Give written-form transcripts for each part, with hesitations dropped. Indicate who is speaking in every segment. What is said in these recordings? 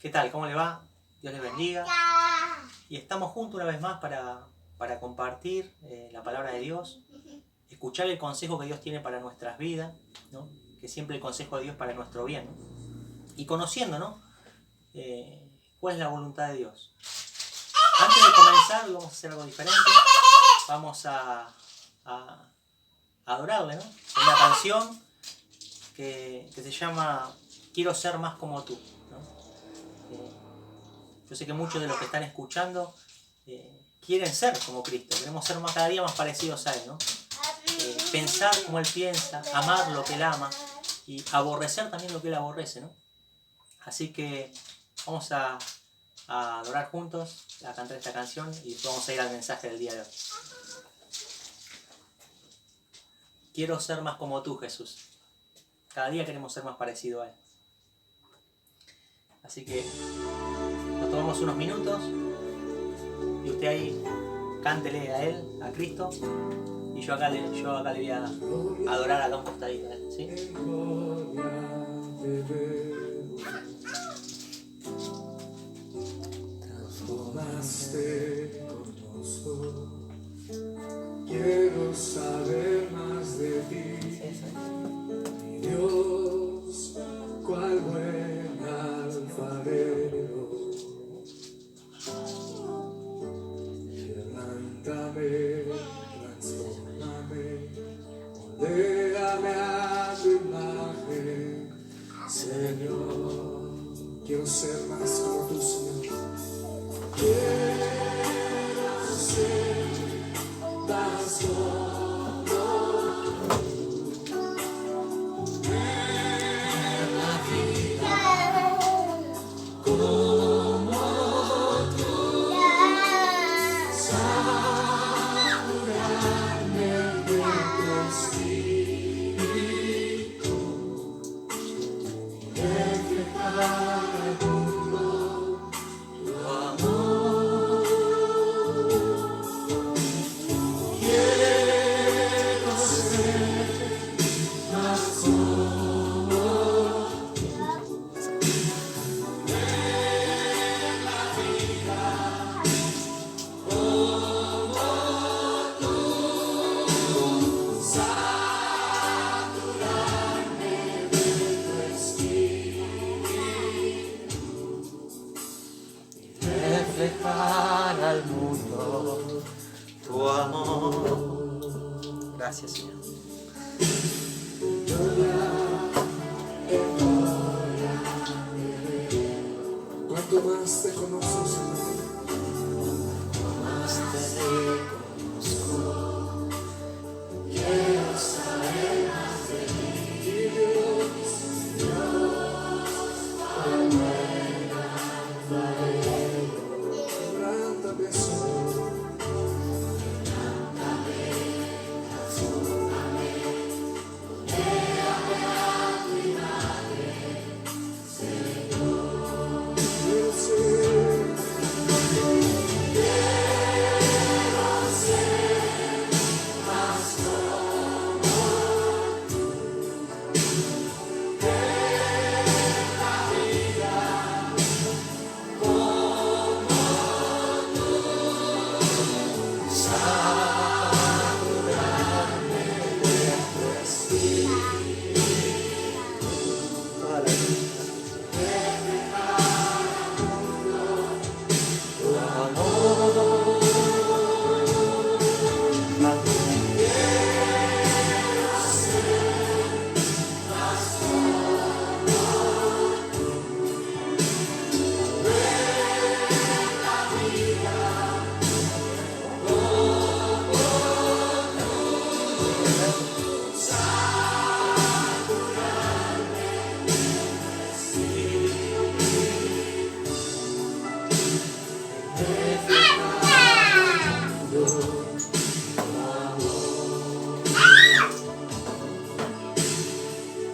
Speaker 1: ¿Qué tal? ¿Cómo le va? Dios les bendiga. Y estamos juntos una vez más para compartir la palabra de Dios, escuchar el consejo que Dios tiene para nuestras vidas, ¿no? Que siempre el consejo de Dios para nuestro bien, ¿no? Y conociendo, ¿no? ¿Cuál es la voluntad de Dios? Antes de comenzar, vamos a hacer algo diferente. Vamos a adorarle, ¿no? Una canción que se llama Quiero ser más como tú, ¿no? Yo sé que muchos de los que están escuchando quieren ser como Cristo, queremos ser cada día más parecidos a Él, ¿no? Pensar como Él piensa, amar lo que Él ama y aborrecer también lo que Él aborrece, ¿no? Así que vamos a adorar juntos, a cantar esta canción y después vamos a ir al mensaje del día de hoy. Quiero ser más como tú, Jesús. Cada día queremos ser más parecidos a Él. Así que nos tomamos unos minutos y usted ahí cántele a Él, a Cristo, y yo acá le voy a adorar acá un costadito, ¿sí?
Speaker 2: Transformaste, conozco, quiero saber más de ti, mi Dios, cuál buen alfarero. Quebrántame, transfórmame, moldéame a tu imagen, Señor. Quiero ser más como tú, Señor. Quiero ser más como tú. Ver la vida como tú. Saturarme de tu espíritu. Reflejar al mundo tu amor. Quiero ser más como tú. Ver la vida como tú. Saturarme de tu espíritu.
Speaker 1: Reflejar al mundo tu amor. Gracias, Señor.
Speaker 2: Cuanto más te conozco, Señor,
Speaker 1: Más te conozco.
Speaker 2: quiero saber más de ti, Dios, cuál buen alfarero. Quebrántame, Señor, quiero ser más como tú. Ver la vida como tú. Saturarme de tu espíritu.
Speaker 1: Toda la vida. Tu amor.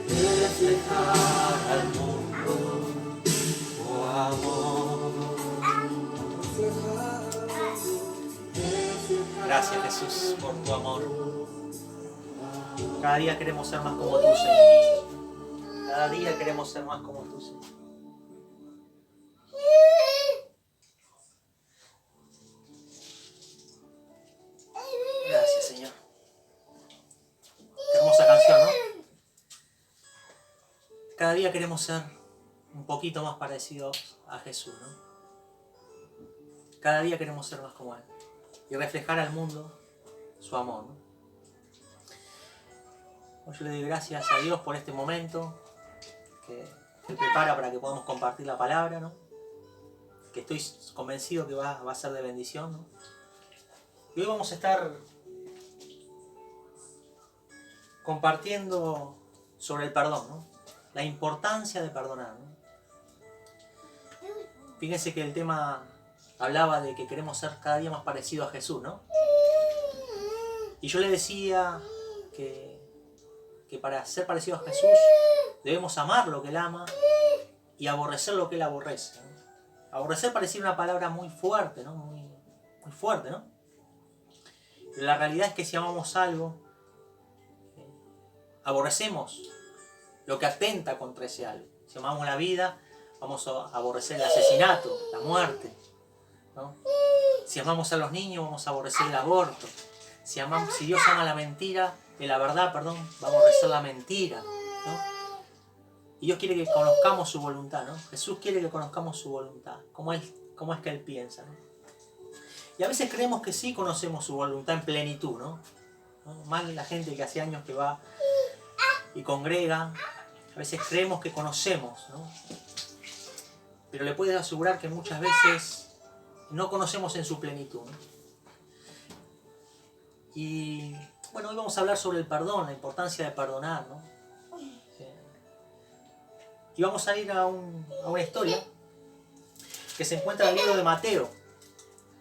Speaker 1: Reflejar al mundo tu amor. Gracias, Jesús, por tu amor. Cada día queremos ser más como tú, Señor. Cada día queremos ser más como tú, Señor. día queremos ser un poquito más parecidos a Jesús, ¿no? Cada día queremos ser más como Él y reflejar al mundo su amor, ¿no? Yo le doy gracias a Dios por este momento que prepara para que podamos compartir la palabra, ¿no? Que estoy convencido que va a ser de bendición, ¿no? Y hoy vamos a estar compartiendo sobre el perdón, ¿no? La importancia de perdonar, ¿no? Fíjense que el tema hablaba de que queremos ser cada día más parecidos a Jesús, ¿no? Y yo le decía que para ser parecidos a Jesús debemos amar lo que Él ama y aborrecer lo que Él aborrece, ¿no? Aborrecer parece una palabra muy fuerte, ¿no? Muy fuerte, ¿no? Pero la realidad es que si amamos algo, aborrecemos lo que atenta contra ese algo. Si amamos la vida, vamos a aborrecer el asesinato, la muerte, ¿no? Si amamos a los niños, vamos a aborrecer el aborto. Si Dios ama la mentira, la verdad, perdón, va a aborrecer la mentira, ¿no? Y Dios quiere que conozcamos su voluntad, ¿no? Jesús quiere que conozcamos su voluntad, cómo es que Él piensa, ¿no? Y a veces creemos que sí conocemos su voluntad en plenitud, ¿no? Más la gente que hace años que va y congrega, a veces creemos que conocemos, ¿no? Pero le puedo asegurar que muchas veces no conocemos en su plenitud, ¿no? Y bueno, hoy vamos a hablar sobre el perdón, la importancia de perdonar, ¿no? Y vamos a ir a una historia que se encuentra en el libro de Mateo,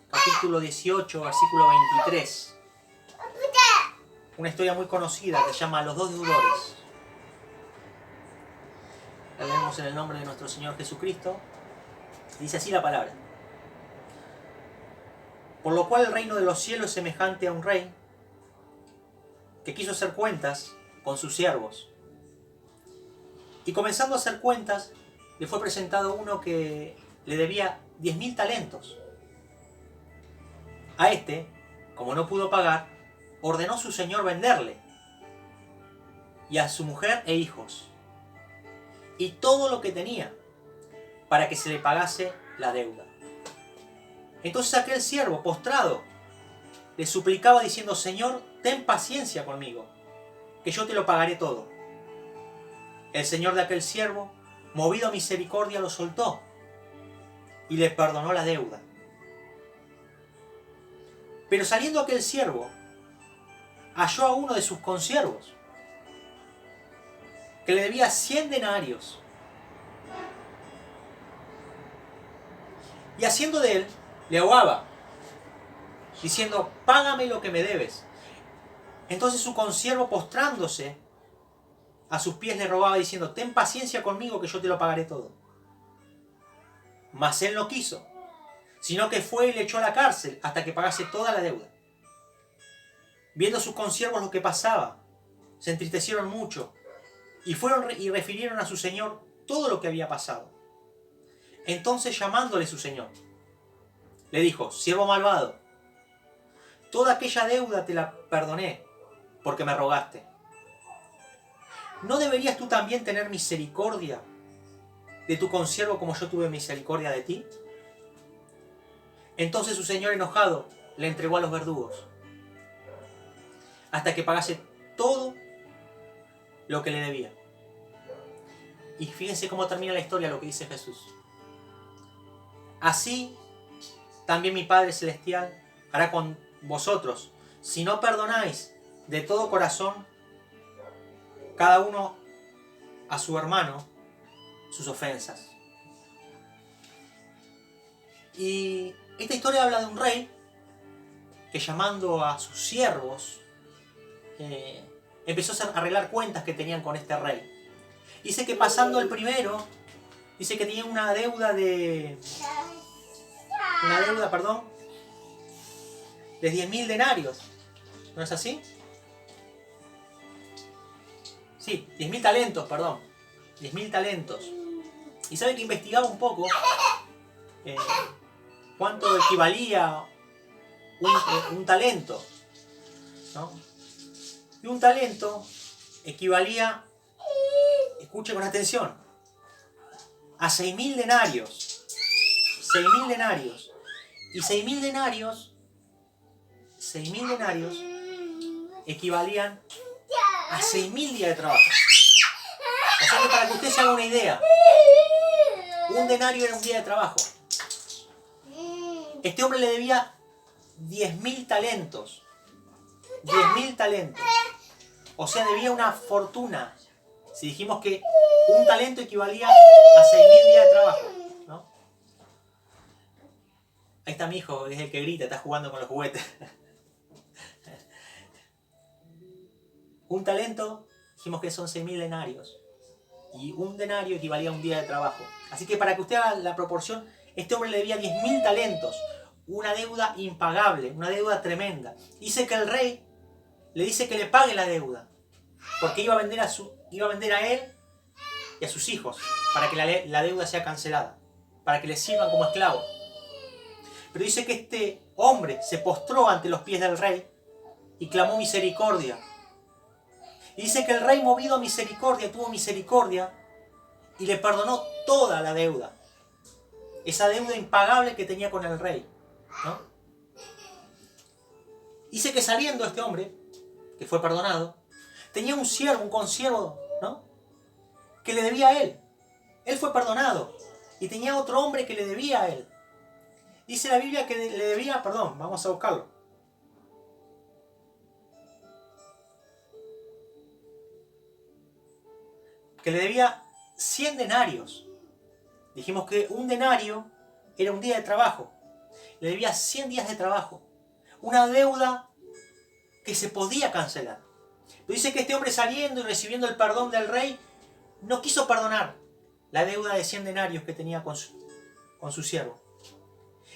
Speaker 1: capítulo 18, versículo 23. Una historia muy conocida que se llama Los dos deudores. La leemos en el nombre de nuestro Señor Jesucristo. Dice así la palabra. Por lo cual el reino de los cielos es semejante a un rey que quiso hacer cuentas con sus siervos. Y comenzando a hacer cuentas, le fue presentado uno que le debía 10.000 talentos. A este, como no pudo pagar, ordenó su señor venderle, y a su mujer e hijos, y todo lo que tenía, para que se le pagase la deuda. Entonces aquel siervo, postrado, le suplicaba diciendo: Señor, ten paciencia conmigo, que yo te lo pagaré todo. El señor de aquel siervo, movido a misericordia, lo soltó y le perdonó la deuda. Pero saliendo aquel siervo, halló a uno de sus consiervos, que le debía 100 denarios. Y haciendo de él, le ahogaba, diciendo: págame lo que me debes. Entonces su consiervo, postrándose a sus pies, le rogaba diciendo: ten paciencia conmigo, que yo te lo pagaré todo. Mas él no quiso, sino que fue y le echó a la cárcel hasta que pagase toda la deuda. Viendo sus consiervos lo que pasaba, se entristecieron mucho y fueron y refirieron a su señor todo lo que había pasado. Entonces, llamándole su señor, le dijo: siervo malvado, toda aquella deuda te la perdoné porque me rogaste. ¿No deberías tú también tener misericordia de tu consiervo como yo tuve misericordia de ti? Entonces su señor, enojado, le entregó a los verdugos hasta que pagase todo lo que le debía. Y fíjense cómo termina la historia, lo que dice Jesús. Así también mi Padre Celestial hará con vosotros, si no perdonáis de todo corazón cada uno a su hermano sus ofensas. Y esta historia habla de un rey que, llamando a sus siervos, empezó a arreglar cuentas que tenían con este rey. Dice que pasando el primero, dice que tenía una deuda de 10.000 denarios. ¿No es así? Sí, 10.000 talentos, perdón. 10.000 talentos. Y sabe que investigaba un poco cuánto equivalía un talento, ¿no? Y un talento equivalía, escuche con atención, a 6.000 denarios. 6.000 denarios. Y 6.000 denarios equivalían a 6.000 días de trabajo. O sea que para que usted se haga una idea, un denario era un día de trabajo. Este hombre le debía 10.000 talentos. 10.000 talentos. O sea, debía una fortuna. Si dijimos que un talento equivalía a 6.000 días de trabajo, ¿no? Ahí está mi hijo, es el que grita, está jugando con los juguetes. Un talento, dijimos que son 6.000 denarios. Y un denario equivalía a un día de trabajo. Así que para que usted haga la proporción, este hombre le debía 10.000 talentos. Una deuda impagable, una deuda tremenda. Dice que el rey le dice que le pague la deuda. Porque iba a vender a él y a sus hijos. Para que la deuda sea cancelada. Para que le sirvan como esclavos. Pero dice que este hombre se postró ante los pies del rey y clamó misericordia. Y dice que el rey, movido a misericordia, tuvo misericordia y le perdonó toda la deuda. Esa deuda impagable que tenía con el rey, ¿no? Dice que saliendo este hombre, que fue perdonado, tenía un siervo, un consiervo, ¿no? Que le debía a él. Él fue perdonado. Y tenía otro hombre que le debía a él. Dice la Biblia que le debía, vamos a buscarlo. Que le debía 100 denarios. Dijimos que un denario era un día de trabajo. Le debía 100 días de trabajo. Una deuda que se podía cancelar. Pero dice que este hombre, saliendo y recibiendo el perdón del rey, no quiso perdonar la deuda de 100 denarios que tenía con su siervo.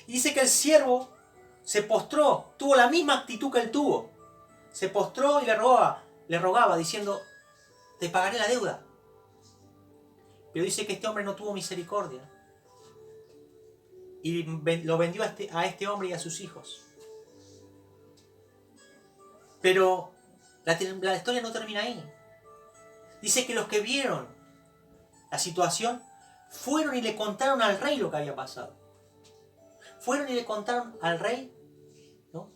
Speaker 1: Y dice que el siervo se postró, tuvo la misma actitud que él tuvo. Se postró y le rogaba diciendo, te pagaré la deuda. Pero dice que este hombre no tuvo misericordia. Y lo vendió a este hombre y a sus hijos. Pero la historia no termina ahí. Dice que los que vieron la situación fueron y le contaron al rey lo que había pasado. Fueron y le contaron al rey, ¿no?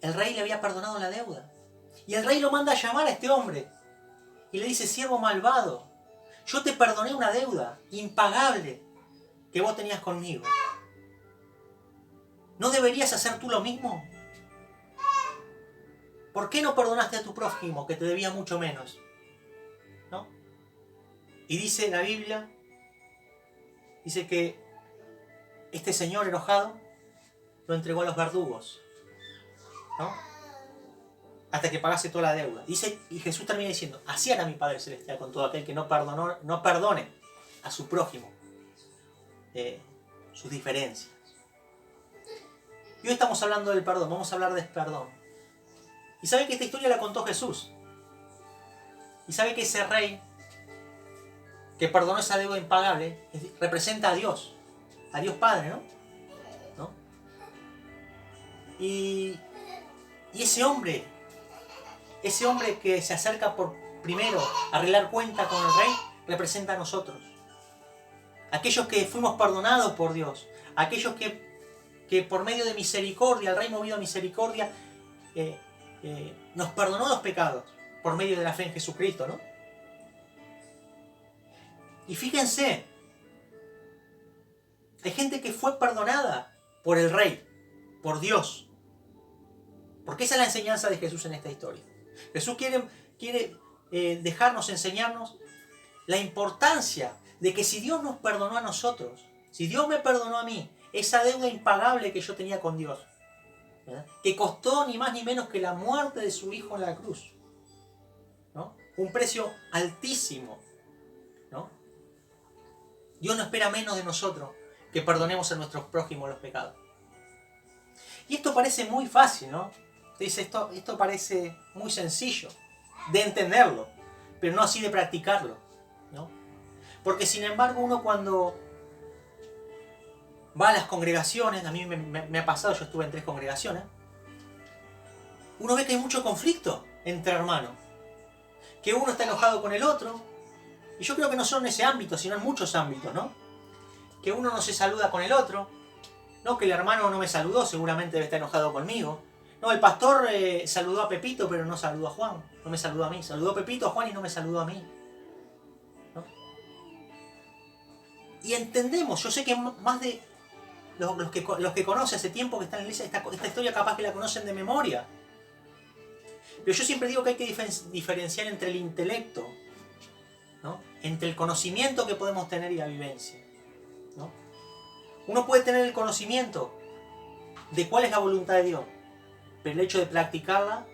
Speaker 1: El rey le había perdonado la deuda. Y el rey lo manda a llamar a este hombre. Y le dice, siervo malvado, yo te perdoné una deuda impagable que vos tenías conmigo. ¿No deberías hacer tú lo mismo? ¿Por qué no perdonaste a tu prójimo que te debía mucho menos? ¿No? Y dice la Biblia, dice que este señor enojado lo entregó a los verdugos, ¿no? Hasta que pagase toda la deuda. Dice, y Jesús termina diciendo, así hará mi Padre Celestial con todo aquel que no perdone a su prójimo sus diferencias. Y hoy estamos hablando del perdón, vamos a hablar del perdón. Y sabe que esta historia la contó Jesús. Y sabe que ese rey que perdonó esa deuda impagable representa a Dios Padre, ¿no? Y ese hombre que se acerca por primero a arreglar cuenta con el rey, representa a nosotros. Aquellos que fuimos perdonados por Dios, aquellos que por medio de misericordia, el rey movido a misericordia, nos perdonó los pecados por medio de la fe en Jesucristo, ¿no? Y fíjense, hay gente que fue perdonada por el rey, por Dios. Porque esa es la enseñanza de Jesús en esta historia. Jesús quiere dejarnos, enseñarnos la importancia de que si Dios nos perdonó a nosotros, si Dios me perdonó a mí, esa deuda impagable que yo tenía con Dios, ¿verdad? Que costó ni más ni menos que la muerte de su Hijo en la cruz, ¿no? Un precio altísimo, ¿no? Dios no espera menos de nosotros que perdonemos a nuestros prójimos los pecados. Y esto parece muy fácil, ¿no? Dice, esto parece muy sencillo de entenderlo, pero no así de practicarlo, ¿no? Porque sin embargo uno cuando va a las congregaciones, a mí me ha pasado, yo estuve en 3 congregaciones, uno ve que hay mucho conflicto entre hermanos, que uno está enojado con el otro, Y yo creo que no solo en ese ámbito, sino en muchos ámbitos, ¿no? Que uno no se saluda con el otro, no, que el hermano no me saludó, seguramente debe estar enojado conmigo. No, el pastor saludó a Pepito, pero no saludó a Juan, no me saludó a mí. Saludó a Pepito, a Juan y no me saludó a mí. ¿No? Y entendemos, yo sé que más de los que conocen hace tiempo que están en la iglesia, esta historia capaz que la conocen de memoria. Pero yo siempre digo que hay que diferenciar entre el intelecto, ¿no? Entre el conocimiento que podemos tener y la vivencia, ¿no? Uno puede tener el conocimiento de cuál es la voluntad de Dios, pero el hecho de practicarla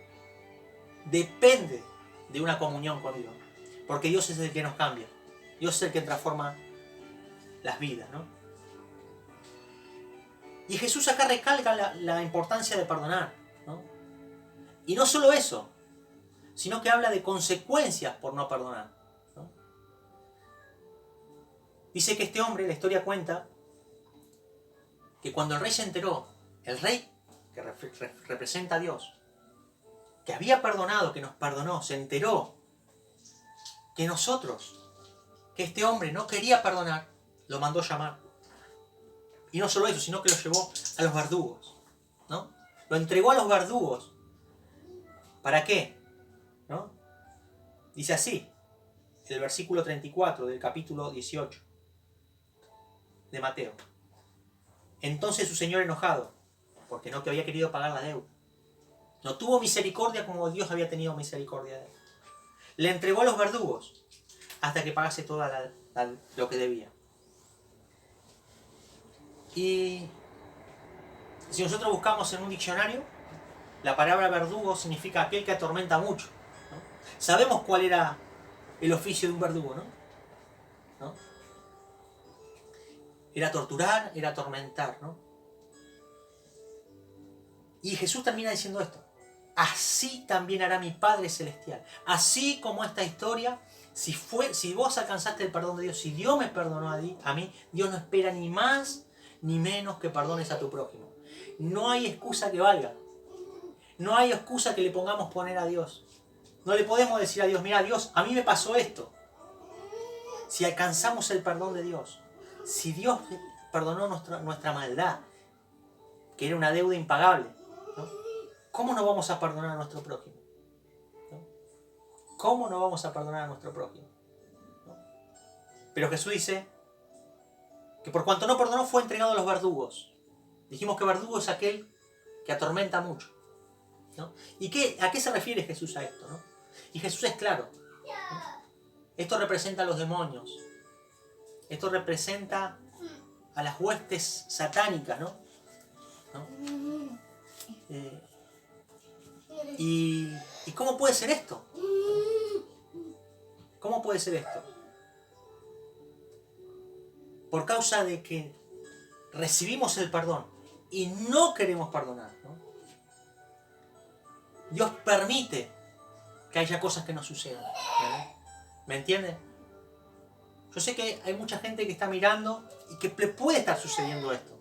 Speaker 1: depende de una comunión con Dios, porque Dios es el que nos cambia, Dios es el que transforma las vidas, ¿no? Y Jesús acá recalca la importancia de perdonar, ¿no? Y no solo eso, sino que habla de consecuencias por no perdonar, ¿no? Dice que este hombre, la historia cuenta, que cuando el rey se enteró, el rey que representa a Dios, que había perdonado, que nos perdonó, se enteró que que este hombre no quería perdonar, lo mandó llamar. Y no solo eso, sino que lo llevó a los verdugos, ¿no? Lo entregó a los verdugos. ¿Para qué? ¿No? Dice así, el versículo 34 del capítulo 18 de Mateo. Entonces su señor, enojado, porque no que había querido pagar la deuda, no tuvo misericordia como Dios había tenido misericordia de él. Le entregó a los verdugos hasta que pagase todo lo que debía. Y si nosotros buscamos en un diccionario, la palabra verdugo significa aquel que atormenta mucho, ¿no? Sabemos cuál era el oficio de un verdugo, ¿no? Era torturar, era atormentar, ¿no? Y Jesús termina diciendo esto: así también hará mi Padre Celestial. Así como esta historia, si vos alcanzaste el perdón de Dios, si Dios me perdonó a mí, Dios no espera ni más ni menos que perdones a tu prójimo. No hay excusa que valga. No hay excusa que le pongamos poner a Dios. No le podemos decir a Dios: mira Dios, a mí me pasó esto. Si alcanzamos el perdón de Dios, si Dios perdonó nuestra maldad, que era una deuda impagable, ¿no? ¿Cómo no vamos a perdonar a nuestro prójimo? ¿No? ¿Cómo no vamos a perdonar a nuestro prójimo? ¿No? Pero Jesús dice que por cuanto no perdonó, fue entregado a los verdugos. Dijimos que verdugo es aquel que atormenta mucho, ¿no? ¿Y a qué se refiere Jesús a esto, ¿no? Y Jesús es claro, ¿no? Esto representa a los demonios. Esto representa a las huestes satánicas, ¿no? ¿Y cómo puede ser esto? ¿Cómo puede ser esto? Por causa de que recibimos el perdón y no queremos perdonar, ¿no? Dios permite que haya cosas que nos sucedan, ¿no? ¿Me entienden? Yo sé que hay mucha gente que está mirando y que le puede estar sucediendo esto.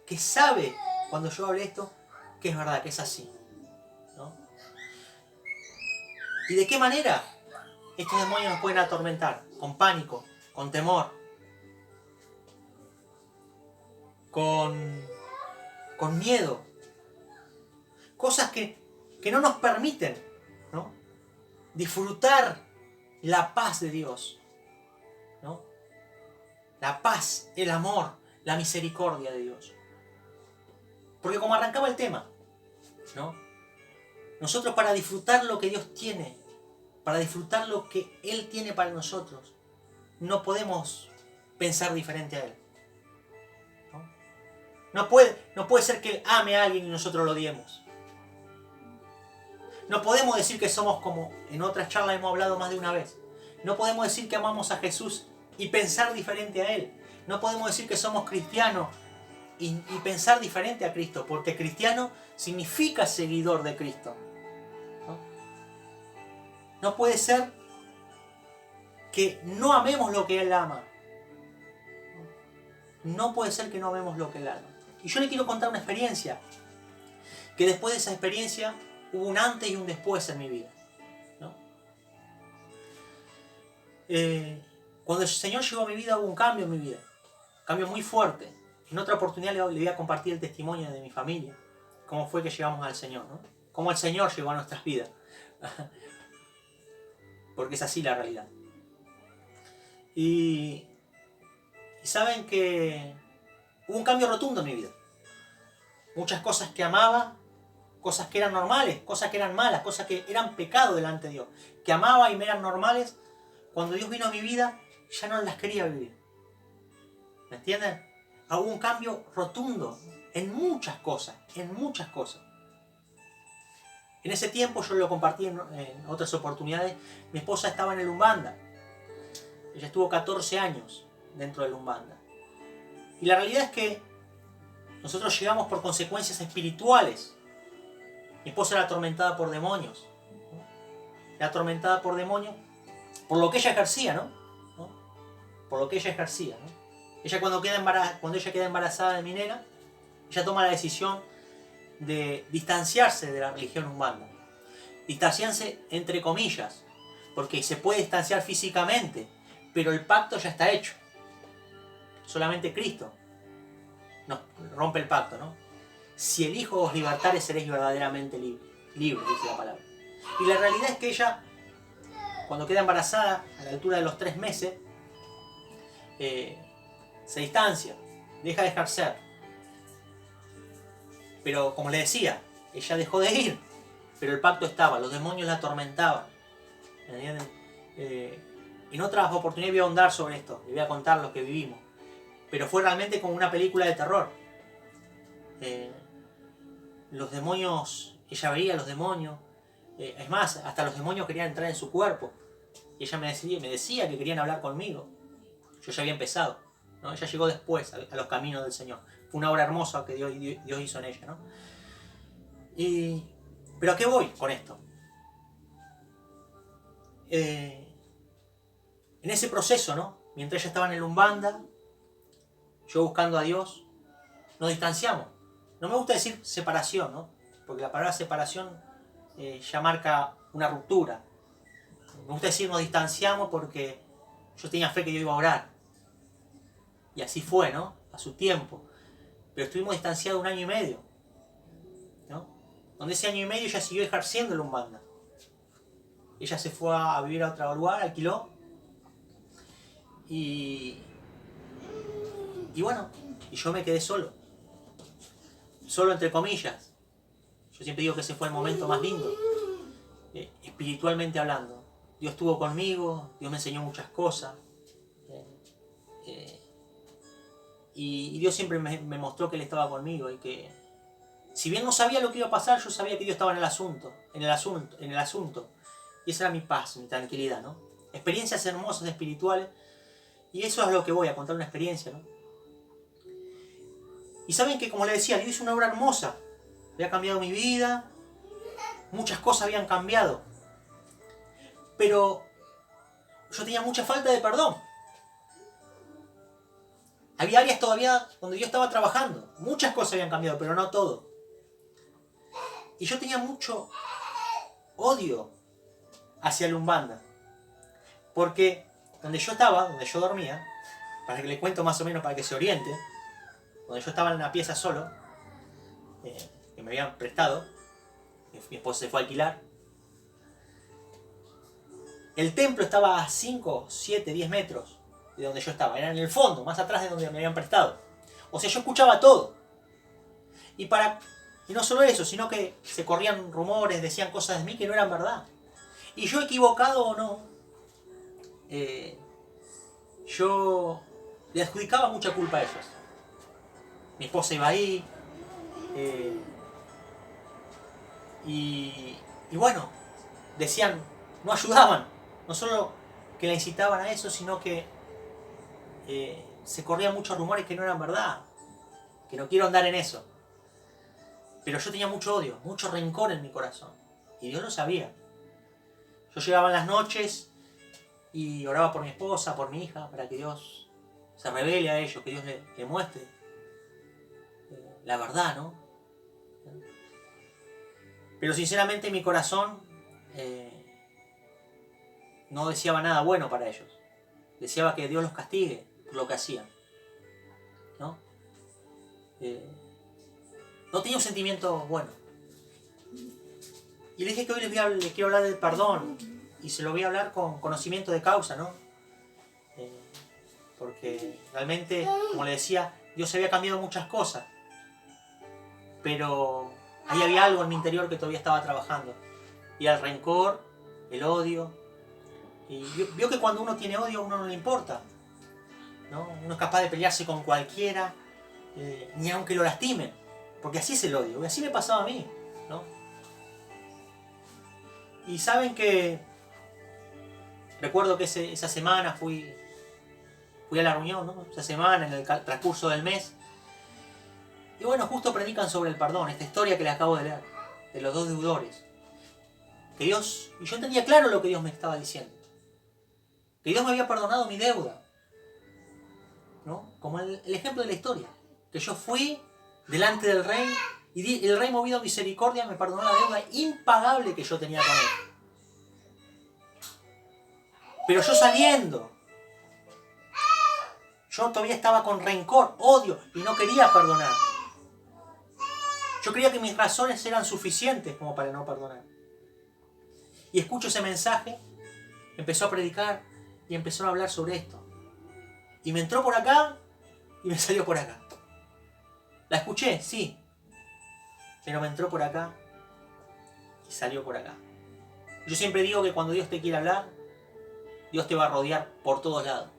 Speaker 1: Que sabe, cuando yo hable esto, que es verdad, que es así, ¿no? ¿Y de qué manera estos demonios nos pueden atormentar? Con pánico, con temor, con miedo. Cosas que no nos permiten, ¿no?, disfrutar la paz de Dios, ¿no? La paz, el amor, la misericordia de Dios. Porque como arrancaba el tema, ¿no?, nosotros, para disfrutar lo que Dios tiene, para disfrutar lo que Él tiene para nosotros, no podemos pensar diferente a Él, ¿no? No puede ser que Él ame a alguien y nosotros lo odiemos. No podemos decir que somos, como en otras charlas hemos hablado más de una vez, no podemos decir que amamos a Jesús y pensar diferente a Él. No podemos decir que somos cristianos y pensar diferente a Cristo, porque cristiano significa seguidor de Cristo, ¿no? No puede ser que no amemos lo que Él ama. No puede ser que no amemos lo que Él ama. Y yo le quiero contar una experiencia, que después de esa experiencia hubo un antes y un después en mi vida, ¿no? Cuando el Señor llegó a mi vida hubo un cambio en mi vida. Un cambio muy fuerte. En otra oportunidad le voy a compartir el testimonio de mi familia. Cómo fue que llegamos al Señor, ¿no? Cómo el Señor llegó a nuestras vidas. Porque es así la realidad. Y saben que hubo un cambio rotundo en mi vida. Muchas cosas que amaba, cosas que eran normales, cosas que eran malas, cosas que eran pecado delante de Dios, que amaba y me eran normales, cuando Dios vino a mi vida, ya no las quería vivir. ¿Me entienden? Hubo un cambio rotundo en muchas cosas, en muchas cosas. En ese tiempo, yo lo compartí en otras oportunidades, mi esposa estaba en el Umbanda. Ella estuvo 14 años dentro del Umbanda. Y la realidad es que nosotros llegamos por consecuencias espirituales. Mi esposa era atormentada por demonios. Era atormentada por demonios por lo que ella ejercía, ¿no? Por lo que ella ejercía, ¿no? Ella cuando ella queda embarazada de mi nena, ella toma la decisión de distanciarse de la religión umbanda. Distanciarse entre comillas, porque se puede distanciar físicamente, pero el pacto ya está hecho. Solamente Cristo nos rompe el pacto, ¿no? Si el Hijo os libertare, seréis verdaderamente libres, dice la palabra. Y la realidad es que ella, cuando queda embarazada, a la altura de los 3 meses, se distancia, deja de ejercer. Pero como le decía, ella dejó de ir, pero el pacto estaba, los demonios la atormentaban. ¿Entienden? En otras oportunidades voy a ahondar sobre esto, le voy a contar lo que vivimos. Pero fue realmente como una película de terror. Los demonios, ella veía a los demonios. Es más, hasta los demonios querían entrar en su cuerpo. Y ella me decía que querían hablar conmigo. Yo ya había empezado, ¿no? Ella llegó después a los caminos del Señor. Fue una obra hermosa que Dios hizo en ella, ¿no? Pero ¿a qué voy con esto? En ese proceso, ¿no? Mientras ella estaba en el Umbanda, yo buscando a Dios, nos distanciamos. No me gusta decir separación, ¿no? Porque la palabra separación ya marca una ruptura. Me gusta decir nos distanciamos porque yo tenía fe que Dios iba a orar. Y así fue, ¿no? A su tiempo. Pero estuvimos distanciados 1 año y medio, ¿no? Donde ese año y medio ella siguió ejerciendo el Umbanda. Ella se fue a vivir a otro lugar, alquiló. Y bueno, y yo me quedé solo. Solo entre comillas. Yo siempre digo que ese fue el momento más lindo. Espiritualmente hablando. Dios estuvo conmigo, Dios me enseñó muchas cosas. Y Dios siempre me mostró que Él estaba conmigo y que, si bien no sabía lo que iba a pasar, yo sabía que Dios estaba en el asunto. Y esa era mi paz, mi tranquilidad, ¿no? Experiencias hermosas espirituales. Y eso es lo que voy a contar, una experiencia, ¿no? Y saben que, como les decía, Dios hizo una obra hermosa. Había cambiado mi vida. Muchas cosas habían cambiado. Pero yo tenía mucha falta de perdón. Había áreas todavía donde yo estaba trabajando. Muchas cosas habían cambiado, pero no todo. Y yo tenía mucho odio hacia el Umbanda. Porque donde yo estaba, donde yo dormía, para que le cuento más o menos para que se oriente, donde yo estaba en una pieza solo, que me habían prestado, que mi esposa se fue a alquilar. El templo estaba a 5, 7, 10 metros de donde yo estaba. Era en el fondo, más atrás de donde me habían prestado. O sea, yo escuchaba todo. Y no solo eso, sino que se corrían rumores, decían cosas de mí que no eran verdad. Y yo, equivocado o no, yo le adjudicaba mucha culpa a ellos. Mi esposa iba ahí. Y bueno, decían, no ayudaban. No solo que la incitaban a eso, sino que se corrían muchos rumores que no eran verdad. Que no quiero andar en eso. Pero yo tenía mucho odio, mucho rencor en mi corazón. Y Dios lo sabía. Yo llegaba en las noches y oraba por mi esposa, por mi hija, para que Dios se revele a ellos, que Dios le muestre la verdad, ¿no? Pero sinceramente mi corazón no deseaba nada bueno para ellos. Deseaba que Dios los castigue por lo que hacían, ¿no? No tenía un sentimiento bueno. Y le dije que hoy les quiero hablar del perdón. Y se lo voy a hablar con conocimiento de causa, ¿no? Porque realmente, como le decía, Dios había cambiado muchas cosas. Pero ahí había algo en mi interior que todavía estaba trabajando. Y el rencor, el odio. Y vio que cuando uno tiene odio a uno no le importa, ¿no? Uno es capaz de pelearse con cualquiera, ni aunque lo lastimen. Porque así es el odio. Y así me pasaba a mí, ¿no? Y saben que recuerdo que esa semana fui a la reunión, ¿no? Esa semana, en el transcurso del mes. Y bueno, justo predican sobre el perdón, esta historia que les acabo de leer, de los dos deudores. Que Dios, y yo entendía claro lo que Dios me estaba diciendo. Que Dios me había perdonado mi deuda, ¿no? Como el ejemplo de la historia. Que yo fui delante del rey y el rey, movido a misericordia, me perdonó la deuda impagable que yo tenía con él. Pero yo saliendo, yo todavía estaba con rencor, odio, y no quería perdonar. Yo creía que mis razones eran suficientes como para no perdonar. Y escucho ese mensaje, empezó a predicar y empezó a hablar sobre esto. Y me entró por acá y me salió por acá. La escuché, sí, pero me entró por acá y salió por acá. Yo siempre digo que cuando Dios te quiere hablar, Dios te va a rodear por todos lados.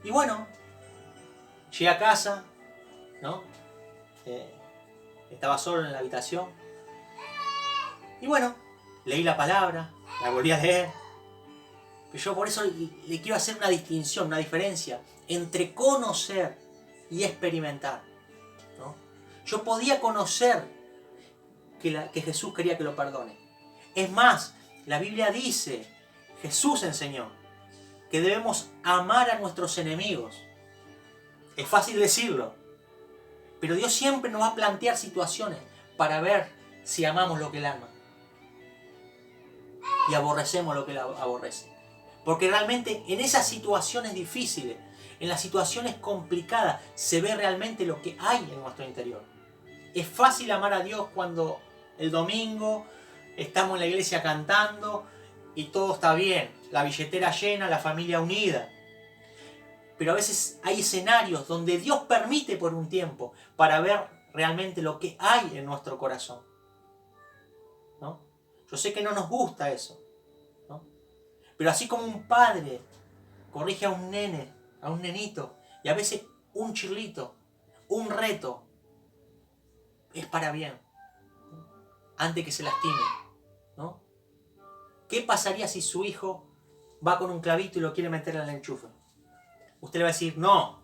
Speaker 1: Y bueno, llegué a casa, ¿no? Estaba solo en la habitación. Y bueno, leí la palabra, la volví a leer. Pero yo por eso le quiero hacer una distinción, una diferencia entre conocer y experimentar, ¿no? Yo podía conocer que Jesús quería que lo perdone. Es más, la Biblia dice, Jesús enseñó, que debemos amar a nuestros enemigos. Es fácil decirlo, pero Dios siempre nos va a plantear situaciones para ver si amamos lo que Él ama y aborrecemos lo que Él aborrece. Porque realmente en esas situaciones difíciles, en las situaciones complicadas, se ve realmente lo que hay en nuestro interior. Es fácil amar a Dios cuando el domingo estamos en la iglesia cantando y todo está bien, la billetera llena, la familia unida. Pero a veces hay escenarios donde Dios permite por un tiempo para ver realmente lo que hay en nuestro corazón, ¿no? Yo sé que no nos gusta eso, ¿no? Pero así como un padre corrige a un nene, a un nenito, y a veces un chirlito, un reto, es para bien, ¿no? Antes que se lastime, ¿no? ¿Qué pasaría si su hijo va con un clavito y lo quiere meter en el enchufe? Usted le va a decir no.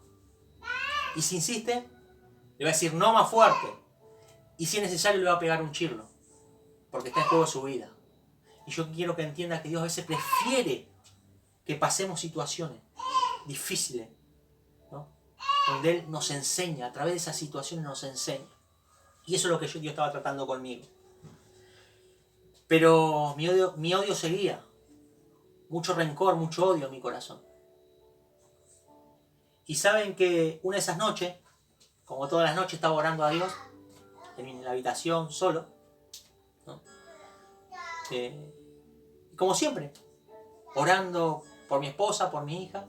Speaker 1: Y si insiste, le va a decir no más fuerte. Y si es necesario, le va a pegar un chirlo. Porque está en juego su vida. Y yo quiero que entienda que Dios a veces prefiere que pasemos situaciones difíciles, ¿no? Donde Él nos enseña, a través de esas situaciones nos enseña. Y eso es lo que Dios estaba tratando conmigo. Pero mi odio seguía. Mucho rencor, mucho odio en mi corazón. Y saben que una de esas noches, como todas las noches, estaba orando a Dios en la habitación, solo, ¿no? Como siempre, orando por mi esposa, por mi hija,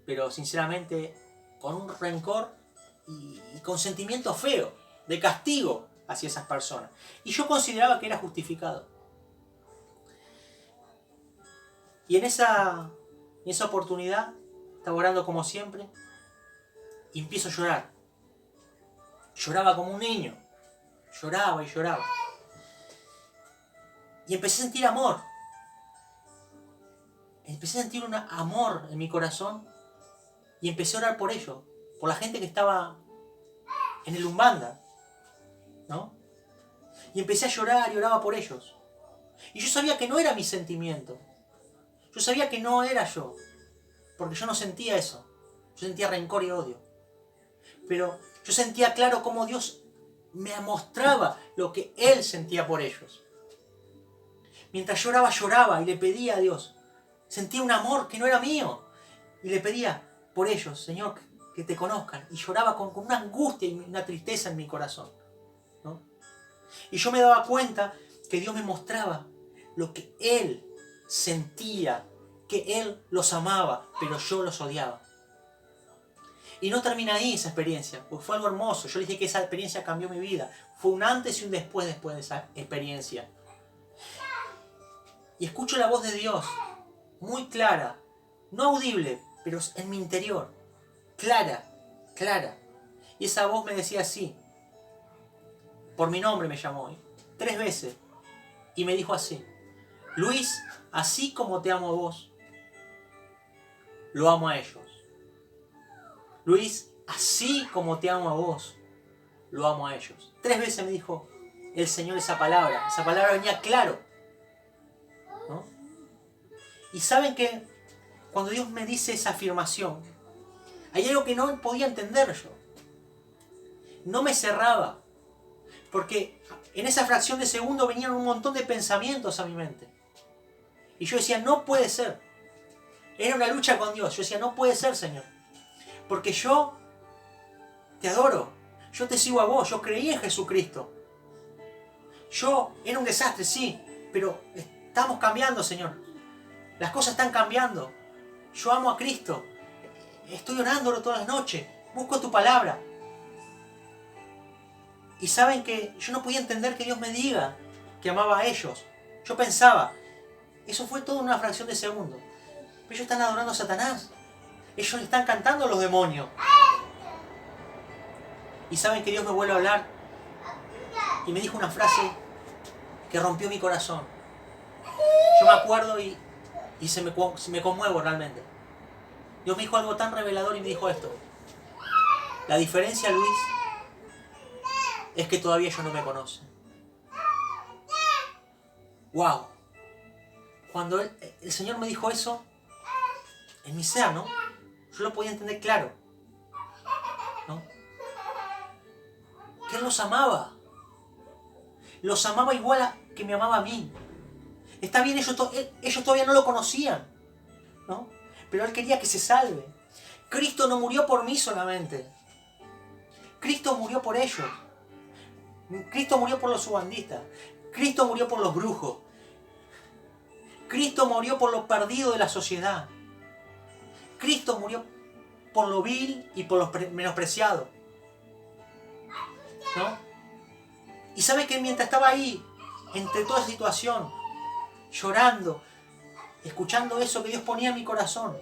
Speaker 1: pero sinceramente con un rencor y con sentimientos feos, de castigo hacia esas personas. Y yo consideraba que era justificado. Y en esa oportunidad, estaba orando como siempre, y empiezo a llorar. Lloraba como un niño. Lloraba y lloraba. Y empecé a sentir amor. Empecé a sentir un amor en mi corazón. Y empecé a orar por ellos. Por la gente que estaba en el Umbanda, ¿no? Y empecé a llorar y oraba por ellos. Y yo sabía que no era mi sentimiento. Yo sabía que no era yo. Porque yo no sentía eso. Yo sentía rencor y odio. Pero yo sentía claro cómo Dios me mostraba lo que Él sentía por ellos. Mientras lloraba y le pedía a Dios Sentía un amor que no era mío. Y le pedía por ellos, Señor, que te conozcan. Y lloraba con una angustia y una tristeza en mi corazón, ¿no? Y yo me daba cuenta que Dios me mostraba lo que Él sentía, que Él los amaba, pero yo los odiaba. Y no termina ahí esa experiencia, porque fue algo hermoso. Yo le dije que esa experiencia cambió mi vida. Fue un antes y un después de esa experiencia. Y escucho la voz de Dios, muy clara, no audible, pero en mi interior, clara, clara. Y esa voz me decía así, por mi nombre me llamó, 3 veces, y me dijo así: Luis, así como te amo a vos, lo amo a ellos. Luis, así como te amo a vos, lo amo a ellos. 3 veces me dijo el Señor esa palabra venía claro, ¿no? Y saben que cuando Dios me dice esa afirmación, hay algo que no podía entender yo. No me cerraba, porque en esa fracción de segundo venían un montón de pensamientos a mi mente. Y yo decía, no puede ser. Era una lucha con Dios. Yo decía, no puede ser, Señor. Porque yo te adoro. Yo te sigo a vos. Yo creí en Jesucristo. Yo era un desastre, sí, pero estamos cambiando, Señor. Las cosas están cambiando. Yo amo a Cristo. Estoy orándolo todas las noches. Busco tu palabra. Y saben que yo no podía entender que Dios me diga que amaba a ellos. Yo pensaba, eso fue todo en una fracción de segundo. Pero ellos están adorando a Satanás. Ellos le están cantando a los demonios. Y saben que Dios me vuelve a hablar. Y me dijo una frase que rompió mi corazón. Yo me acuerdo y me conmuevo realmente. Dios me dijo algo tan revelador y me dijo esto. La diferencia, Luis, es que todavía ellos no me conocen. ¡Wow! Cuando el Señor me dijo eso, en mi ser, ¿no? Yo lo podía entender claro, ¿no? Que Él los amaba. Los amaba igual a que me amaba a mí. Está bien, ellos todavía no lo conocían, ¿no? Pero Él quería que se salve. Cristo no murió por mí solamente. Cristo murió por ellos. Cristo murió por los subandistas. Cristo murió por los brujos. Cristo murió por los perdidos de la sociedad. Cristo murió por lo vil y por los menospreciados, ¿no? Y sabe que mientras estaba ahí, entre toda esa situación, llorando, escuchando eso que Dios ponía en mi corazón,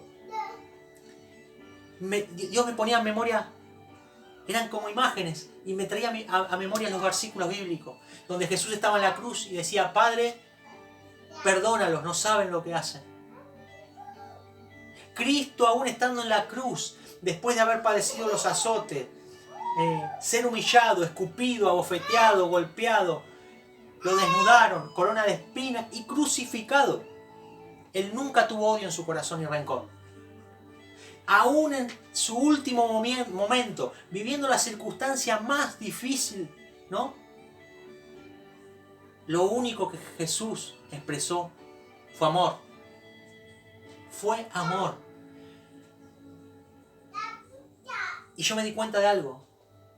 Speaker 1: Dios me ponía en memoria, eran como imágenes, y me traía a memoria los versículos bíblicos, donde Jesús estaba en la cruz y decía, Padre, perdónalos, no saben lo que hacen. Cristo, aún estando en la cruz, después de haber padecido los azotes, ser humillado, escupido, abofeteado, golpeado, lo desnudaron, corona de espinas y crucificado. Él nunca tuvo odio en su corazón ni rencor. Aún en su último momento, viviendo la circunstancia más difícil, ¿no? Lo único que Jesús expresó fue amor. Fue amor. Y yo me di cuenta de algo.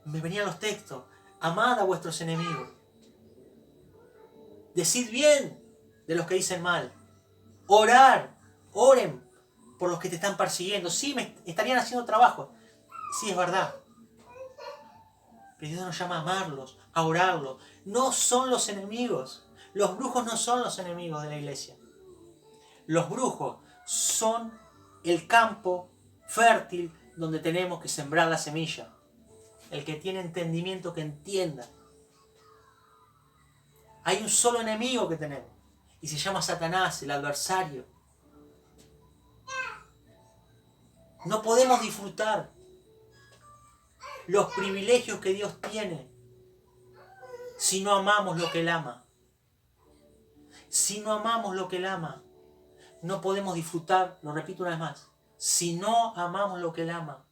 Speaker 1: Me venían los textos. Amad a vuestros enemigos. Decid bien de los que dicen mal. Oren por los que te están persiguiendo. Sí, me estarían haciendo trabajo. Sí, es verdad. Pero Dios nos llama a amarlos, a orarlos. No son los enemigos. Los brujos no son los enemigos de la iglesia. Los brujos son el campo fértil donde tenemos que sembrar la semilla. El que tiene entendimiento que entienda. Hay un solo enemigo que tenemos. Y se llama Satanás, el adversario. No podemos disfrutar los privilegios que Dios tiene si no amamos lo que Él ama. Si no amamos lo que Él ama, no podemos disfrutar, lo repito una vez más, si no amamos lo que Él ama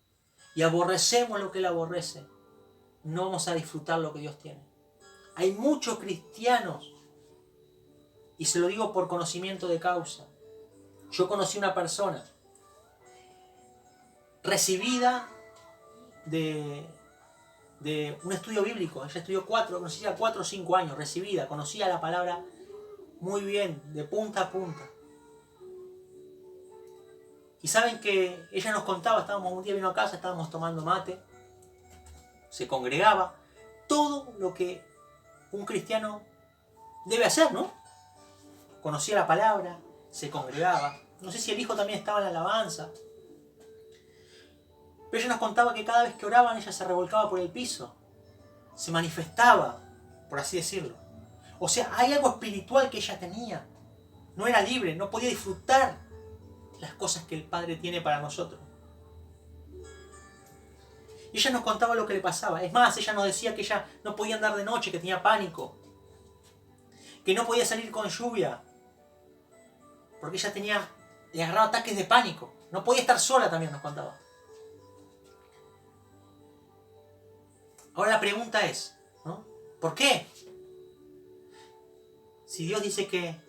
Speaker 1: y aborrecemos lo que Él aborrece, no vamos a disfrutar lo que Dios tiene. Hay muchos cristianos, y se lo digo por conocimiento de causa, Yo conocí una persona recibida de un estudio bíblico. Ella estudió 4 o 5 años, recibida, conocía la palabra muy bien, de punta a punta. Y saben que ella nos contaba, un día vino a casa, estábamos tomando mate, se congregaba, todo lo que un cristiano debe hacer, ¿no? Conocía la palabra, se congregaba. No sé si el hijo también estaba en la alabanza. Pero ella nos contaba que cada vez que oraban ella se revolcaba por el piso. Se manifestaba, por así decirlo. O sea, hay algo espiritual que ella tenía. No era libre, no podía disfrutar las cosas que el Padre tiene para nosotros. Y ella nos contaba lo que le pasaba. Es más, ella nos decía que ella no podía andar de noche, que tenía pánico. Que no podía salir con lluvia. Porque ella le agarraba ataques de pánico. No podía estar sola, también nos contaba. Ahora la pregunta es, ¿no? ¿Por qué? Si Dios dice que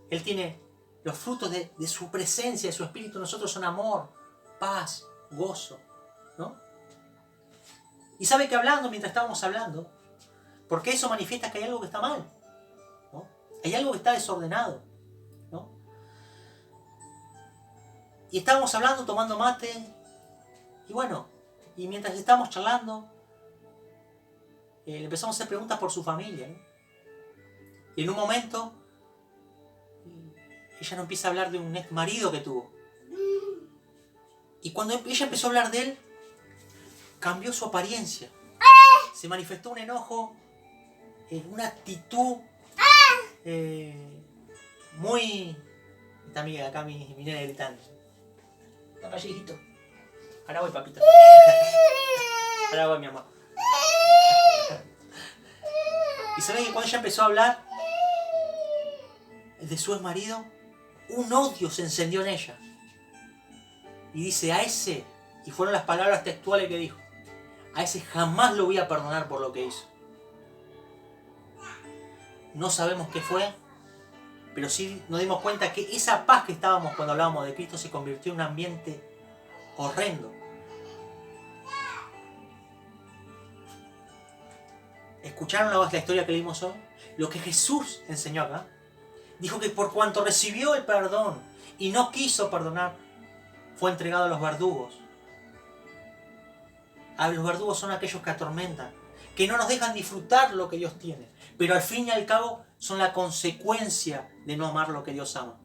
Speaker 1: Él tiene los frutos de su presencia, de su espíritu, nosotros son amor, paz, gozo, ¿no? Y sabe que hablando, mientras estábamos hablando, porque eso manifiesta que hay algo que está mal, ¿no? Hay algo que está desordenado, ¿no? Y estábamos hablando, tomando mate, y bueno, y mientras estábamos charlando, le empezamos a hacer preguntas por su familia, ¿no? Y en un momento, ella nos empieza a hablar de un ex marido que tuvo. Y cuando ella empezó a hablar de él, cambió su apariencia. Se manifestó un enojo, una actitud muy... Está acá mi nena gritando. Papá, hijito. Ahora voy, papito. Ahora voy, mi amor. Y saben que cuando ella empezó a hablar de su ex marido, un odio se encendió en ella. Y dice, a ese, y fueron las palabras textuales que dijo, a ese jamás lo voy a perdonar por lo que hizo. No sabemos qué fue, pero sí nos dimos cuenta que esa paz que estábamos cuando hablábamos de Cristo se convirtió en un ambiente horrendo. ¿Escucharon la historia que leímos hoy? Lo que Jesús enseñó acá. Dijo que por cuanto recibió el perdón y no quiso perdonar, fue entregado a los verdugos. Los verdugos son aquellos que atormentan, que no nos dejan disfrutar lo que Dios tiene, pero al fin y al cabo son la consecuencia de no amar lo que Dios ama.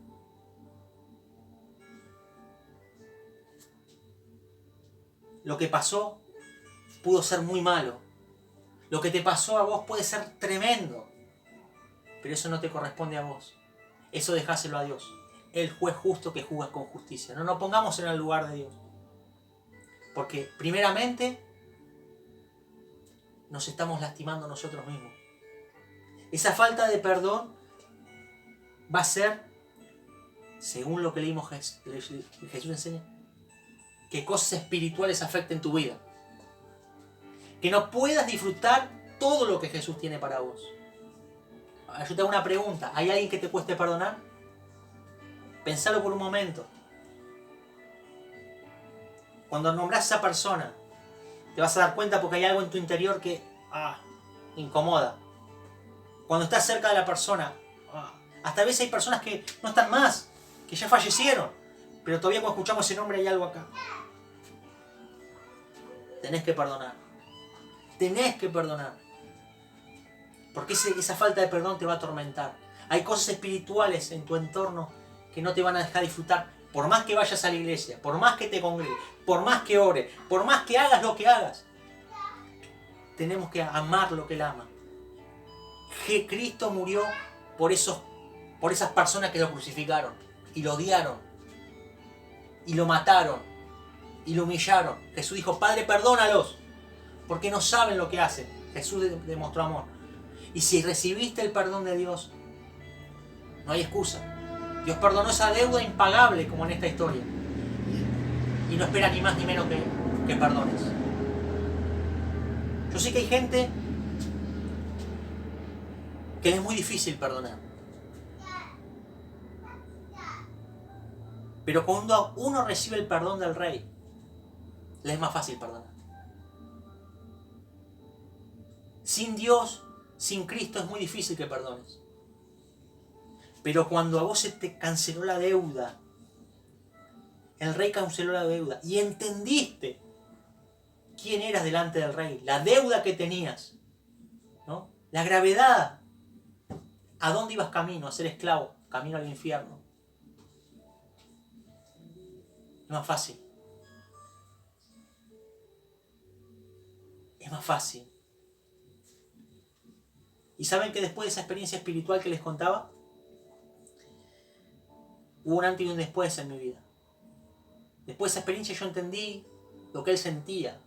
Speaker 1: Lo que pasó pudo ser muy malo. Lo que te pasó a vos puede ser tremendo, pero eso no te corresponde a vos. Eso dejáselo a Dios, el juez justo que juzga con justicia. No nos pongamos en el lugar de Dios, porque primeramente nos estamos lastimando nosotros mismos. Esa falta de perdón va a ser, según lo que leímos, Jesús enseña, que cosas espirituales afecten tu vida. Que no puedas disfrutar todo lo que Jesús tiene para vos. Ahora yo te hago una pregunta. ¿Hay alguien que te cueste perdonar? Pensalo por un momento. Cuando nombras a esa persona, te vas a dar cuenta porque hay algo en tu interior que incomoda. Cuando estás cerca de la persona, hasta a veces hay personas que no están más, que ya fallecieron, pero todavía cuando escuchamos ese nombre hay algo acá. Tenés que perdonar. Tenés que perdonar. Porque esa falta de perdón te va a atormentar. Hay cosas espirituales en tu entorno que no te van a dejar disfrutar. Por más que vayas a la iglesia, por más que te congregues, por más que ores, por más que hagas lo que hagas. Tenemos que amar lo que Él ama. Que Cristo murió por esas personas que lo crucificaron y lo odiaron y lo mataron y lo humillaron. Jesús dijo, Padre, perdónalos, porque no saben lo que hacen. Jesús demostró amor. Y si recibiste el perdón de Dios, no hay excusa. Dios perdonó esa deuda impagable, como en esta historia. Y no espera ni más ni menos que perdones. Yo sé que hay gente que le es muy difícil perdonar. Pero cuando uno recibe el perdón del Rey, le es más fácil perdonar. Sin Dios, sin Cristo, es muy difícil que perdones. Pero cuando a vos se te canceló la deuda, el Rey canceló la deuda y entendiste quién eras delante del Rey, la deuda que tenías, ¿no? La gravedad, a dónde ibas camino, a ser esclavo, camino al infierno. Es más fácil. Es más fácil. ¿Y saben que después de esa experiencia espiritual que les contaba, hubo un antes y un después en mi vida? Después de esa experiencia yo entendí lo que él sentía.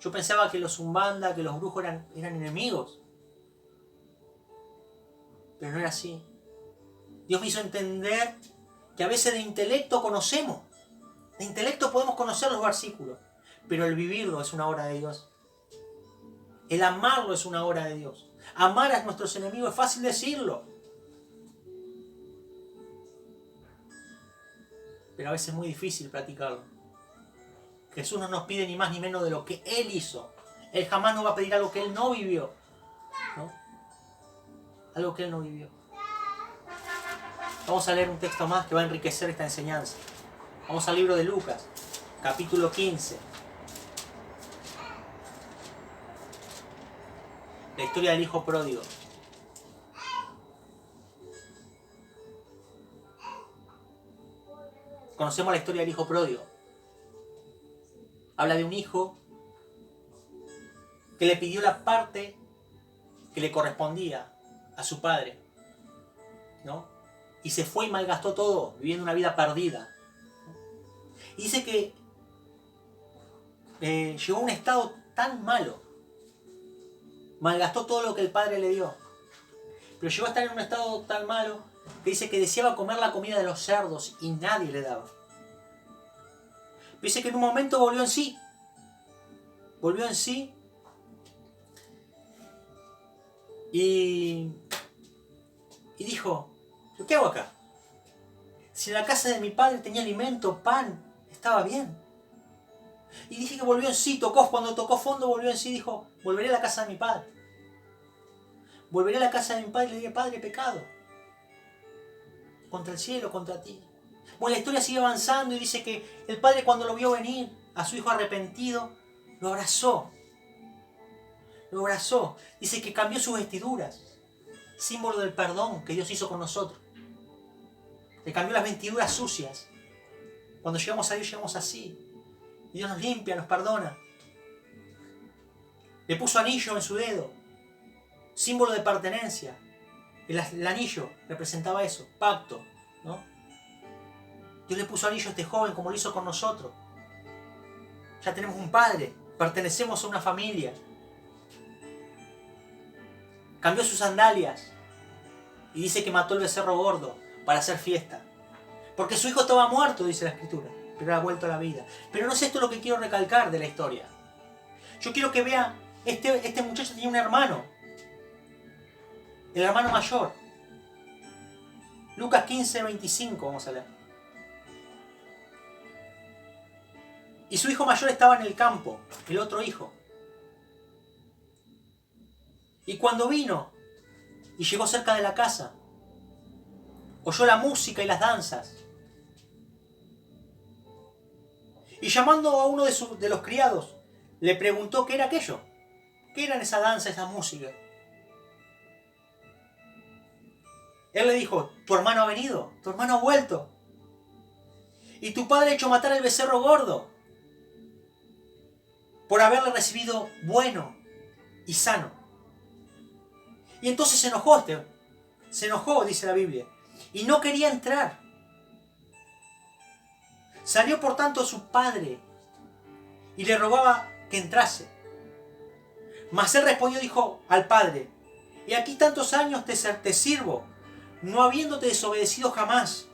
Speaker 1: Yo pensaba que los Umbanda, que los brujos eran enemigos. Pero no era así. Dios me hizo entender que a veces de intelecto conocemos. De intelecto podemos conocer los versículos. Pero el vivirlo es una obra de Dios. El amarlo es una obra de Dios. Amar a nuestros enemigos es fácil decirlo. Pero a veces es muy difícil practicarlo. Jesús no nos pide ni más ni menos de lo que Él hizo. Él jamás nos va a pedir algo que Él no vivió, ¿no? Algo que Él no vivió. Vamos a leer un texto más que va a enriquecer esta enseñanza. Vamos al libro de Lucas, capítulo 15. La historia del hijo pródigo. Conocemos la historia del hijo pródigo. Habla de un hijo que le pidió la parte que le correspondía a su padre, ¿no? Y se fue y malgastó todo, viviendo una vida perdida. Y dice que llegó a un estado tan malo, malgastó todo lo que el padre le dio, pero llegó a estar en un estado tan malo que dice que deseaba comer la comida de los cerdos y nadie le daba. Dice que en un momento volvió en sí. Volvió en sí. Y dijo, ¿qué hago acá? Si en la casa de mi padre tenía alimento, pan, estaba bien. Y dice que volvió en sí, cuando tocó fondo volvió en sí y dijo, volveré a la casa de mi padre. Volveré a la casa de mi padre y le diré, Padre, he pecado contra el cielo, contra ti. Bueno, la historia sigue avanzando y dice que el padre, cuando lo vio venir a su hijo arrepentido, lo abrazó. Lo abrazó. Dice que cambió sus vestiduras, símbolo del perdón que Dios hizo con nosotros. Le cambió las vestiduras sucias. Cuando llegamos a Dios llegamos así. Y Dios nos limpia, nos perdona. Le puso anillo en su dedo, símbolo de pertenencia. El anillo representaba eso, pacto, ¿no? Dios le puso anillo a este joven como lo hizo con nosotros. Ya tenemos un padre, pertenecemos a una familia. Cambió sus sandalias y dice que mató el becerro gordo para hacer fiesta. Porque su hijo estaba muerto, dice la Escritura, pero ha vuelto a la vida. Pero no es esto lo que quiero recalcar de la historia. Yo quiero que vean, este muchacho tenía un hermano. El hermano mayor. Lucas 15, 25, vamos a leer. Y su hijo mayor estaba en el campo, el otro hijo. Y cuando vino y llegó cerca de la casa, oyó la música y las danzas. Y llamando a uno de los criados, le preguntó qué era aquello. ¿Qué eran esa danza, esa música? Él le dijo, tu hermano ha venido, tu hermano ha vuelto. Y tu padre ha hecho matar al becerro gordo por haberle recibido bueno y sano. Y entonces se enojó, dice la Biblia, y no quería entrar. Salió por tanto su padre y le rogaba que entrase. Mas él respondió, dijo al padre, y aquí tantos años te sirvo, no habiéndote desobedecido jamás,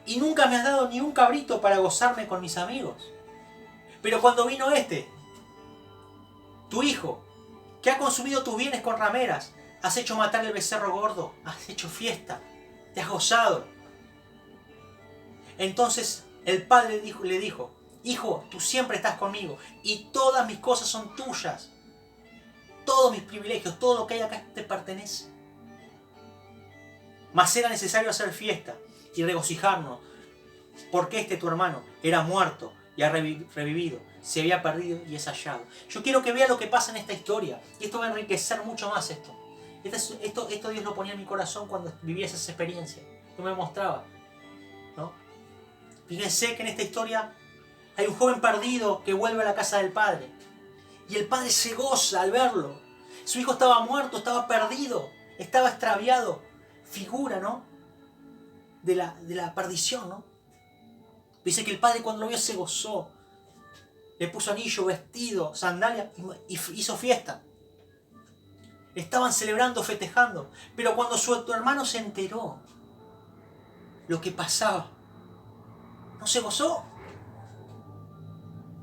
Speaker 1: y nunca me has dado ni un cabrito para gozarme con mis amigos. Pero cuando vino tu hijo, que ha consumido tus bienes con rameras, has hecho matar el becerro gordo, has hecho fiesta, te has gozado. Entonces el padre le dijo, hijo, tú siempre estás conmigo y todas mis cosas son tuyas. Todos mis privilegios, todo lo que hay acá te pertenece. Mas era necesario hacer fiesta y regocijarnos, porque tu hermano era muerto y ha revivido, se había perdido y es hallado. Yo quiero que vea lo que pasa en esta historia, y esto va a enriquecer mucho más esto. Esto Dios lo ponía en mi corazón cuando vivía esas experiencias, no me mostraba, ¿no? Fíjense que en esta historia hay un joven perdido que vuelve a la casa del padre, y el padre se goza al verlo. Su hijo estaba muerto, estaba perdido, estaba extraviado, figura, ¿no?, de la perdición, ¿no? Dice que el padre cuando lo vio se gozó, le puso anillo, vestido, sandalia y hizo fiesta. Estaban celebrando, festejando, pero cuando su hermano se enteró lo que pasaba, no se gozó,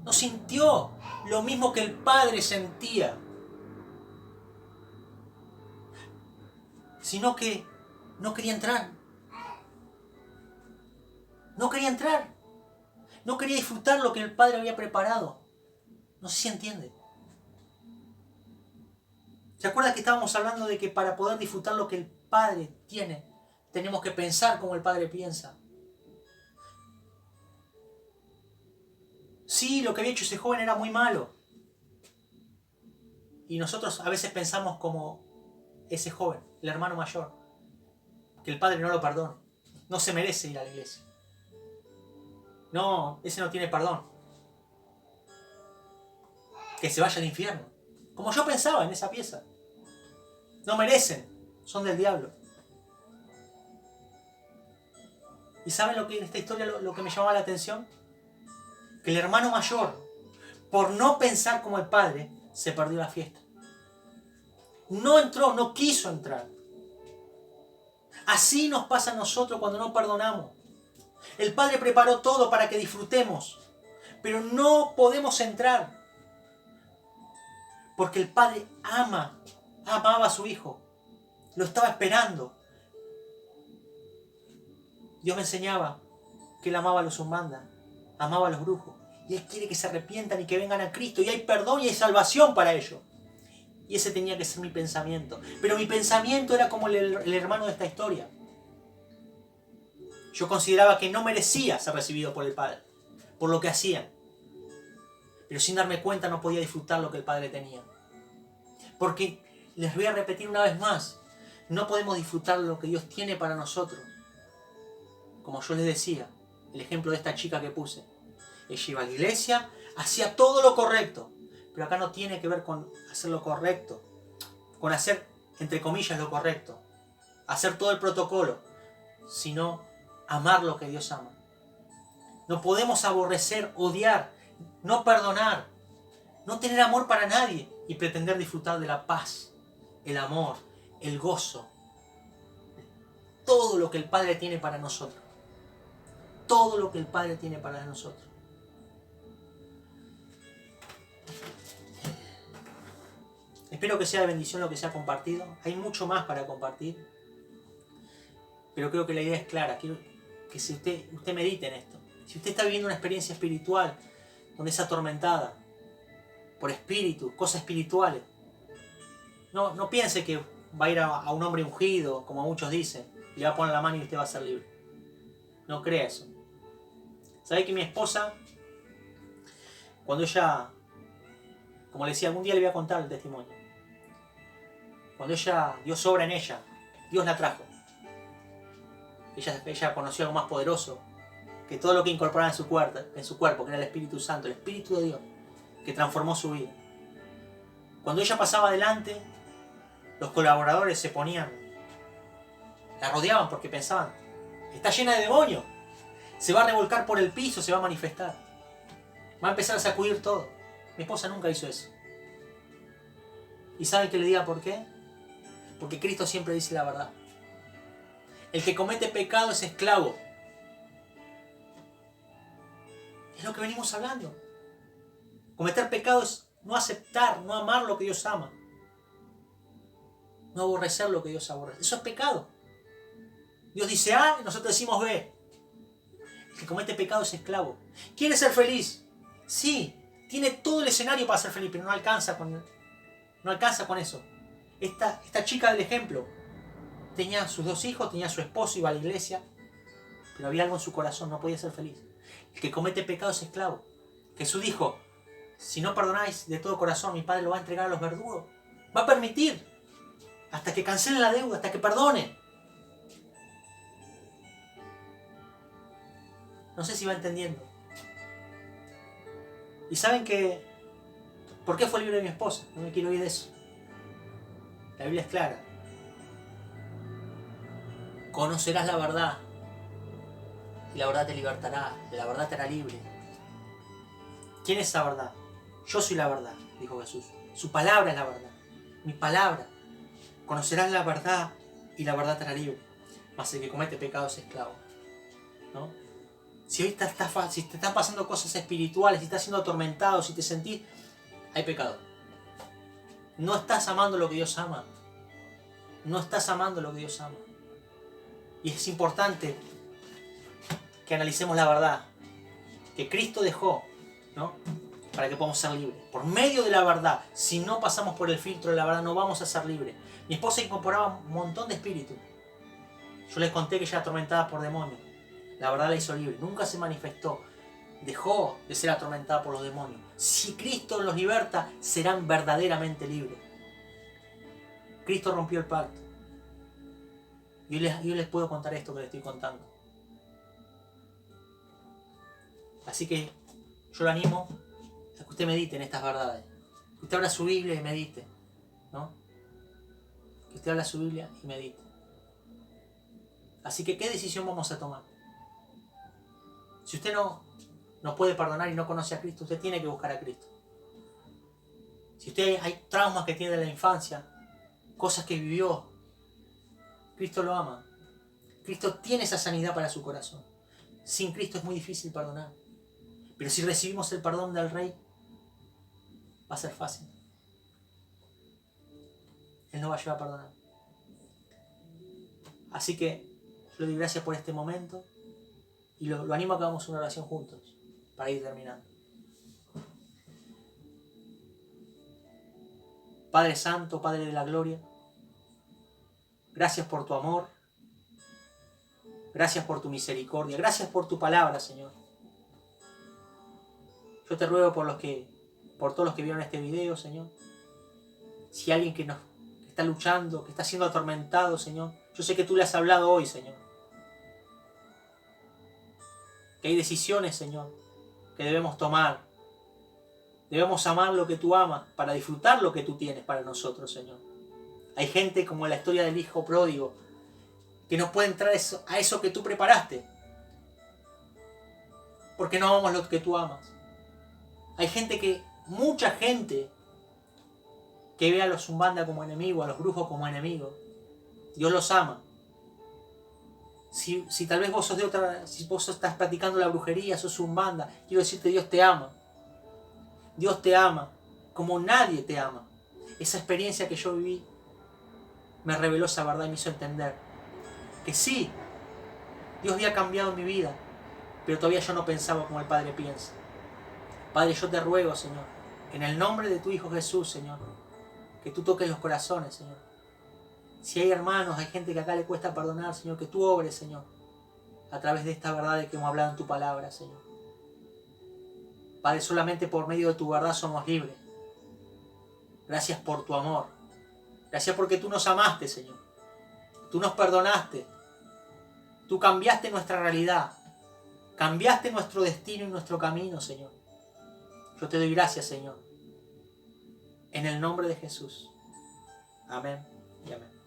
Speaker 1: no sintió lo mismo que el padre sentía, sino que no quería entrar. No quería entrar. No quería disfrutar lo que el padre había preparado. No sé si entiende. ¿Se acuerda que estábamos hablando de que para poder disfrutar lo que el padre tiene, tenemos que pensar como el padre piensa? Sí, lo que había hecho ese joven era muy malo. Y nosotros a veces pensamos como ese joven, el hermano mayor, que el padre no lo perdona. No se merece ir a la iglesia. No, ese no tiene perdón. Que se vaya al infierno. Como yo pensaba en esa pieza. No merecen, son del diablo. ¿Y saben lo que en esta historia lo que me llamaba la atención? Que el hermano mayor, por no pensar como el padre, se perdió la fiesta. No entró, no quiso entrar. Así nos pasa a nosotros cuando no perdonamos. El padre preparó todo para que disfrutemos, pero no podemos entrar. Porque el padre amaba a su hijo. Lo estaba esperando. Dios me enseñaba que él amaba a los umbandas, amaba a los brujos. Y él quiere que se arrepientan y que vengan a Cristo. Y hay perdón y hay salvación para ellos. Y ese tenía que ser mi pensamiento. Pero mi pensamiento era como el hermano de esta historia. Yo consideraba que no merecía ser recibido por el Padre, por lo que hacían. Pero sin darme cuenta no podía disfrutar lo que el Padre tenía. Porque, les voy a repetir una vez más, no podemos disfrutar lo que Dios tiene para nosotros. Como yo les decía, el ejemplo de esta chica que puse. Ella iba a la iglesia, hacía todo lo correcto. Pero acá no tiene que ver con hacer lo correcto, con hacer, entre comillas, lo correcto. Hacer todo el protocolo, sino amar lo que Dios ama. No podemos aborrecer, odiar, no perdonar, no tener amor para nadie y pretender disfrutar de la paz, el amor, el gozo. Todo lo que el Padre tiene para nosotros. Todo lo que el Padre tiene para nosotros. Espero que sea de bendición lo que se ha compartido. Hay mucho más para compartir. Pero creo que la idea es clara. Quiero que si usted medite en esto. Si usted está viviendo una experiencia espiritual donde es atormentada por espíritus, cosas espirituales, no piense que va a ir a un hombre ungido, como muchos dicen, y le va a poner la mano y usted va a ser libre. No crea eso. ¿Sabe que mi esposa, cuando ella, como le decía, algún día le voy a contar el testimonio, cuando Dios obra en ella, Dios la trajo. Ella conoció algo más poderoso que todo lo que incorporaba en su cuerpo, que era el Espíritu Santo, el Espíritu de Dios, que transformó su vida. Cuando ella pasaba adelante, los colaboradores se ponían, la rodeaban porque pensaban, está llena de demonios, se va a revolcar por el piso, se va a manifestar, va a empezar a sacudir todo. Mi esposa nunca hizo eso. ¿Y saben que le diga por qué? Porque Cristo siempre dice la verdad. El que comete pecado es esclavo. Es lo que venimos hablando. Cometer pecado es no aceptar, no amar lo que Dios ama. No aborrecer lo que Dios aborrece. Eso es pecado. Dios dice A y nosotros decimos B. El que comete pecado es esclavo. ¿Quiere ser feliz? Sí, tiene todo el escenario para ser feliz, pero no alcanza con eso. Esta chica del ejemplo tenía sus 2 hijos, tenía a su esposo, iba a la iglesia, pero había algo en su corazón, no podía ser feliz. El que comete pecado es esclavo. Jesús dijo, si no perdonáis de todo corazón, mi Padre lo va a entregar a los verdugos. Va a permitir hasta que cancelen la deuda, hasta que perdonen. No sé si va entendiendo. Y saben que, ¿por qué fue libre de mi esposa? No me quiero oír de eso. La Biblia es clara. Conocerás la verdad y la verdad te libertará, la verdad te hará libre. ¿Quién es esa verdad? Yo soy la verdad, dijo Jesús. Su palabra es la verdad. Mi palabra. Conocerás la verdad y la verdad te hará libre. Mas el que comete pecado es esclavo. ¿No? Si hoy te están pasando cosas espirituales, si estás siendo atormentado, si te sentís, hay pecado. No estás amando lo que Dios ama. No estás amando lo que Dios ama. Y es importante que analicemos la verdad que Cristo dejó, ¿no? Para que podamos ser libres. Por medio de la verdad, si no pasamos por el filtro de la verdad, no vamos a ser libres. Mi esposa incorporaba un montón de espíritus. Yo les conté que ella era atormentada por demonios. La verdad la hizo libre. Nunca se manifestó. Dejó de ser atormentada por los demonios. Si Cristo los liberta, serán verdaderamente libres. Cristo rompió el pacto. Yo les puedo contar esto que les estoy contando. Así que yo lo animo a que usted medite en estas verdades. Que usted abra su Biblia y medite, ¿no? Que usted abra su Biblia y medite. Así que, ¿qué decisión vamos a tomar? Si usted no puede perdonar y no conoce a Cristo, usted tiene que buscar a Cristo. Si usted hay traumas que tiene de la infancia, cosas que vivió, Cristo lo ama. Cristo tiene esa sanidad para su corazón. Sin Cristo es muy difícil perdonar. Pero si recibimos el perdón del Rey, va a ser fácil. Él nos va a llevar a perdonar. Así que yo le doy gracias por este momento y lo animo a que hagamos una oración juntos para ir terminando. Padre Santo, Padre de la Gloria, gracias por tu amor, gracias por tu misericordia, gracias por tu palabra, Señor. Yo te ruego por todos los que vieron este video, Señor. Si hay alguien que está luchando, que está siendo atormentado, Señor, yo sé que tú le has hablado hoy, Señor. Que hay decisiones, Señor, que debemos tomar. Debemos amar lo que tú amas para disfrutar lo que tú tienes para nosotros, Señor. Hay gente como en la historia del hijo pródigo que no puede entrar a eso que tú preparaste. Porque no amamos lo que tú amas. Hay mucha gente que ve a los Umbanda como enemigos, a los brujos como enemigos. Dios los ama. Si tal vez vos sos si vos estás practicando la brujería, sos Umbanda, quiero decirte, Dios te ama. Dios te ama como nadie te ama. Esa experiencia que yo viví me reveló esa verdad y me hizo entender que sí, Dios había cambiado mi vida, pero todavía yo no pensaba como el Padre piensa. Padre, yo te ruego, Señor, en el nombre de tu Hijo Jesús, Señor, que tú toques los corazones, Señor. Si hay hermanos, hay gente que acá le cuesta perdonar, Señor, que tú obres, Señor, a través de esta verdad de que hemos hablado en tu palabra, Señor. Padre, solamente por medio de tu verdad somos libres. Gracias por tu amor. Gracias porque tú nos amaste, Señor. Tú nos perdonaste. Tú cambiaste nuestra realidad. Cambiaste nuestro destino y nuestro camino, Señor. Yo te doy gracias, Señor. En el nombre de Jesús. Amén y amén.